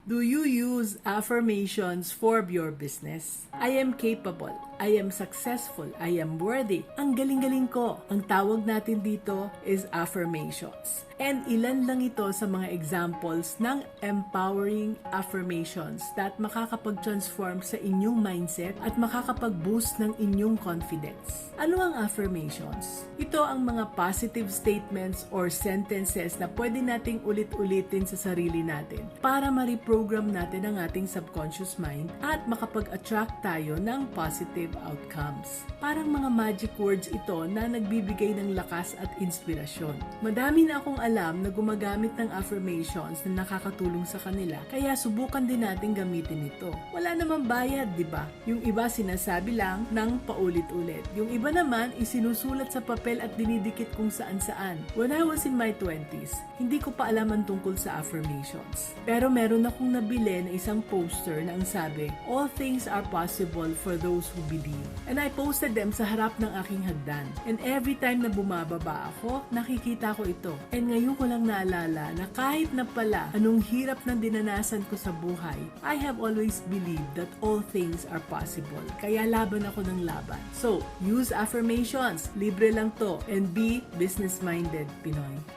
Do you use affirmations for your business? I am capable. I am successful. I am worthy. Ang galing-galing ko. Ang tawag natin dito is affirmations. And ilan lang ito sa mga examples ng empowering affirmations that makakapag-transform sa inyong mindset at makakapag-boost ng inyong confidence. Ano ang affirmations? Ito ang mga positive statements or sentences na pwede nating ulit-ulitin sa sarili natin para ma-reprogram natin ang ating subconscious mind at makapag-attract tayo ng positive outcomes. Parang mga magic words ito na nagbibigay ng lakas at inspirasyon. Madami na akong alam na gumagamit ng affirmations na nakakatulong sa kanila, kaya subukan din natin gamitin ito. Wala namang bayad, di ba? Yung iba sinasabi lang ng paulit-ulit. Yung iba naman isinusulat sa papel at dinidikit kung saan-saan. When I was in my 20s, hindi ko pa alam ang tungkol sa affirmations. Pero meron akong nabili na isang poster na ang sabi, "All things are possible for those who believe." And I posted them sa harap ng aking hagdan. And every time na bumababa ako, nakikita ko ito. And ngayon ko lang naalala na kahit na pala anong hirap na dinanasan ko sa buhay, I have always believed that all things are possible. Kaya laban ako ng laban. So, use affirmations. Libre lang to. And be business-minded, Pinoy.